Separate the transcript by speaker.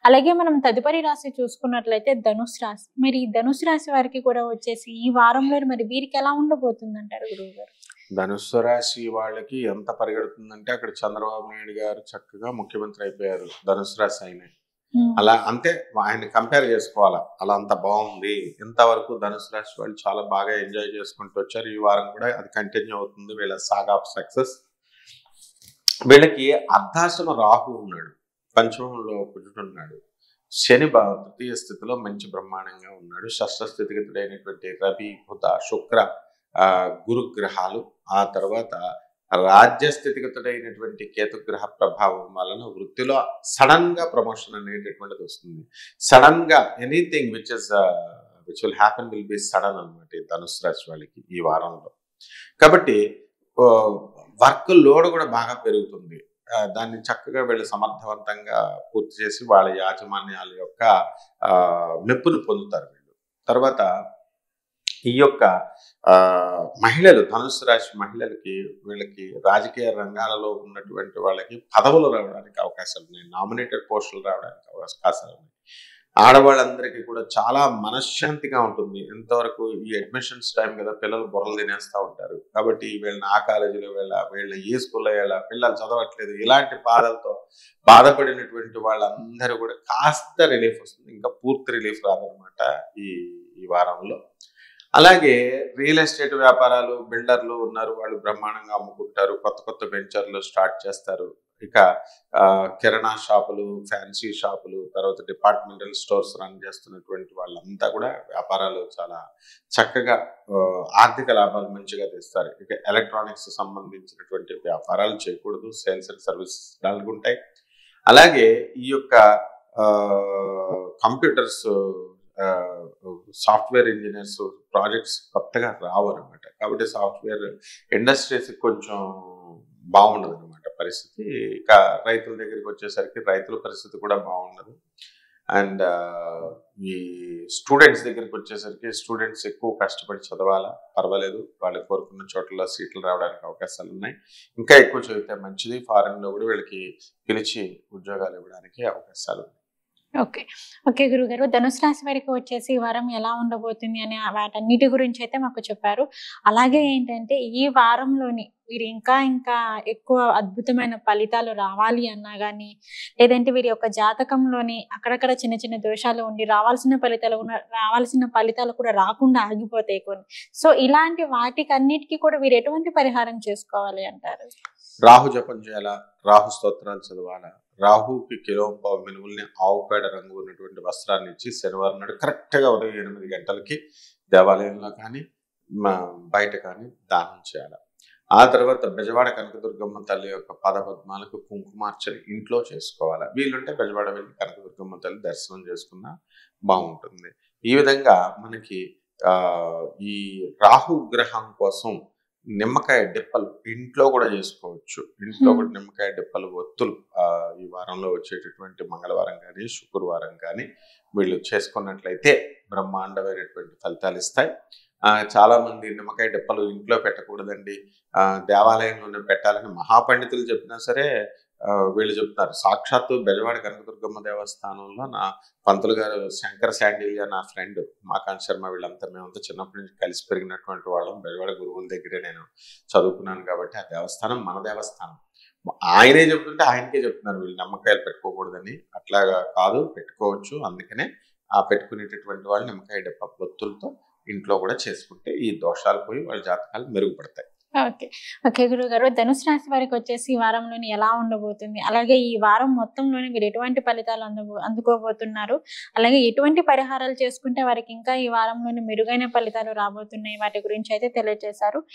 Speaker 1: అలాగే మనం తదుపరి రాశి చూసుకున్నట్లయితే ధనుసు రాశి. మరి ఈ ధనుసు రాశి వారికి కూడా వచ్చేసి ఈ వారంలో మరి వీరికి ఎలా ఉండబోతుందంటారు గురువుగారు?
Speaker 2: ధనుస్సు రాశి వాళ్ళకి ఎంత పరిగెడుతుందంటే అక్కడ చంద్రబాబు నాయుడు గారు చక్కగా ముఖ్యమంత్రి అయిపోయారు ధనుసు రాశి ఆయన. అలా అంతే ఆయన కంపేర్ చేసుకోవాలా, అలా అంత బాగుంది. ఇంతవరకు ధనుసు రాశి వాళ్ళు చాలా బాగా ఎంజాయ్ చేసుకుంటూ వచ్చారు. ఈ వారం కూడా అది కంటిన్యూ అవుతుంది వీళ్ళ సాగా ఆఫ్ సక్సెస్. వీళ్ళకి అర్ధాశ్రమ రాహు ఉన్నాడు, పంచమంలో కుజుడున్నాడు, శని తృతీయ స్థితిలో మంచి బ్రహ్మాండంగా ఉన్నాడు. షష్ఠ స్థితిగతుడైనటువంటి రవి, బుధ, శుక్ర, గురుగ్రహాలు, ఆ తర్వాత రాజ్య స్థితిగతుడైనటువంటి కేతుగ్రహ ప్రభావం వలన వృత్తిలో సడన్ గా ప్రమోషన్ అనేటటువంటిది వస్తుంది. సడన్ గా anything which will happen will be sudden అనమాట ఈ ధనుసు రాశి వాళ్ళకి ఈ వారంలో. కాబట్టి వర్క్ లోడ్ కూడా బాగా పెరుగుతుంది. దాన్ని చక్కగా వీళ్ళు సమర్థవంతంగా పూర్తి చేసి వాళ్ళ యాజమాన్యాల యొక్క మెప్పును పొందుతారు వీళ్ళు. తర్వాత ఈ యొక్క మహిళలు, ధనుసు రాశి మహిళలకి, వీళ్ళకి రాజకీయ రంగాలలో ఉన్నటువంటి వాళ్ళకి పదవులు రావడానికి అవకాశాలు ఉన్నాయి, నామినేటెడ్ పోస్టులు రావడానికి అవకాశాలు ఉన్నాయి. ఆడవాళ్ళందరికీ కూడా చాలా మనశ్శాంతిగా ఉంటుంది. ఎంతవరకు ఈ అడ్మిషన్స్ టైం కదా, పిల్లలు బుర్రలు తినేస్తూ ఉంటారు. కాబట్టి వీళ్ళని ఆ కాలేజీలో వీళ్ళ ఈ స్కూల్లో పిల్లలు చదవట్లేదు, ఇలాంటి బాధలతో బాధపడినటువంటి వాళ్ళందరూ కూడా కాస్త రిలీఫ్ వస్తుంది. ఇంకా పూర్తి రిలీఫ్ రాదనమాట ఈ వారంలో. అలాగే రియల్ ఎస్టేట్ వ్యాపారాలు, బిల్డర్లు ఉన్నారు, వాళ్ళు బ్రహ్మాండంగా అమ్ముకుంటారు, కొత్త కొత్త వెంచర్లు స్టార్ట్ చేస్తారు. ఇక కిరాణా షాపులు, ఫ్యాన్సీ షాపులు, తర్వాత డిపార్ట్మెంటల్ స్టోర్స్ రన్ చేస్తున్నటువంటి వాళ్ళంతా కూడా వ్యాపారాలు చాలా చక్కగా ఆర్థిక లాభాలు మంచిగా తెస్తారు. ఇక ఎలక్ట్రానిక్స్ సంబంధించినటువంటి వ్యాపారాలు చేయకూడదు, సేల్స్ అండ్ సర్వీస్ ఉంటాయి. అలాగే ఈ యొక్క కంప్యూటర్స్, సాఫ్ట్వేర్ ఇంజనీర్స్ ప్రాజెక్ట్స్ కొత్తగా రావు అనమాట. కాబట్టి సాఫ్ట్వేర్ ఇండస్ట్రీస్ కొంచెం బాగుండదు అనమాట పరిస్థితి. ఇక రైతుల దగ్గరికి వచ్చేసరికి రైతుల పరిస్థితి కూడా బాగుండదు. అండ్ ఈ స్టూడెంట్స్ దగ్గరికి వచ్చేసరికి స్టూడెంట్స్ ఎక్కువ కష్టపడి చదవాలా, పర్వాలేదు, వాళ్ళు కోరుకున్న చోట్ల సీట్లు రావడానికి అవకాశాలు ఉన్నాయి. ఇంకా ఎక్కువ చదివితే మంచిది. ఫారెన్లో కూడా వీళ్ళకి పిలిచి ఉద్యోగాలు ఇవ్వడానికి అవకాశాలు ఉన్నాయి.
Speaker 1: ఓకే గురుగారు, ధనుసు రాశి వారికి వచ్చేసి ఈ వారం ఎలా ఉండబోతుంది అని వాటన్నిటి గురించి అయితే మాకు చెప్పారు. అలాగే ఏంటంటే ఈ వారంలోని వీరు ఇంకా ఎక్కువ అద్భుతమైన ఫలితాలు రావాలి అన్నా కానీ, లేదంటే వీరి యొక్క జాతకంలోని అక్కడక్కడ చిన్న చిన్న దోషాలు ఉండి రావాల్సిన ఫలితాలు కూడా రాకుండా ఆగిపోతాయి కొన్ని. సో ఇలాంటి వాటికి అన్నిటికీ కూడా వీరు ఎటువంటి పరిహారం చేసుకోవాలి అంటారు?
Speaker 2: రాహు జపం చేయాలా, రాహు స్తోత్రాలు చదవాలా, రాహుకి కిలోంపావు మినుముల్ని ఆవు పేడ రంగు ఉన్నటువంటి వస్త్రాన్ని ఇచ్చి శనివారం నాడు కరెక్ట్గా ఉదయం 8 గంటలకి దేవాలయంలో కానీ బయట కానీ దానం చేయాలి. ఆ తర్వాత బెజవాడ కనకదుర్గమ్మ తల్లి యొక్క పాదపద్మాలకు కుంకుమార్చన ఇంట్లో చేసుకోవాలి. వీలుంటే బెజవాడ వెళ్ళి కనకదుర్గమ్మ తల్లి దర్శనం చేసుకున్నా బాగుంటుంది. ఈ విధంగా మనకి ఈ రాహు గ్రహం కోసం నిమ్మకాయ డిప్పలు ఇంట్లో కూడా చేసుకోవచ్చు. ఇంట్లో కూడా నిమ్మకాయ డిప్పలు, ఒత్తులు ఈ వారంలో వచ్చేటటువంటి మంగళవారం కానీ శుక్రవారం కానీ వీళ్ళు చేసుకున్నట్లయితే బ్రహ్మాండమైనటువంటి ఫలితాలు ఇస్తాయి. చాలా మంది నిమ్మకాయ డిప్పలు ఇంట్లో పెట్టకూడదండి, దేవాలయంలోనే పెట్టాలని మహాపండితులు చెప్పినా సరే వీళ్ళు చెప్తున్నారు. సాక్షాత్తు బెజవాడ కనకదుర్గమ్మ దేవస్థానంలో నా పంతులు గారు శంకర శాండిల్య నా ఫ్రెండ్ మాకాంత్ శర్మ, వీళ్ళంతా మేమంతా చిన్నప్పటి నుంచి కలిసి పెరిగినటువంటి వాళ్ళం. బెజవాడ గురువుల దగ్గరే నేను చదువుకున్నాను కాబట్టి ఆ దేవస్థానం మన దేవస్థానం. ఆయనే చెప్తుంటే ఆయనకే చెప్తున్నారు వీళ్ళు నిమ్మకాయలు పెట్టుకోకూడదని. అట్లాగా కాదు, పెట్టుకోవచ్చు. అందుకనే ఆ పెట్టుకునేటటువంటి వాళ్ళు నిమ్మకాయ డిప్ప ఒత్తులతో ఇంట్లో కూడా చేసుకుంటే ఈ దోషాలు పోయి వాళ్ళ జాతకాలు మెరుగుపడతాయి.
Speaker 1: ఓకే గురుగారు, ధనుసు రాశి వారికి వచ్చేసి ఈ వారంలోని ఎలా ఉండబోతుంది, అలాగే ఈ వారం మొత్తంలోని మీరు ఎటువంటి ఫలితాలు అందుకోబోతున్నారు, అలాగే ఎటువంటి పరిహారాలు చేసుకుంటే వారికి ఇంకా ఈ వారంలోని మెరుగైన ఫలితాలు రాబోతున్నాయి, వాటి గురించి అయితే తెలియజేశారు.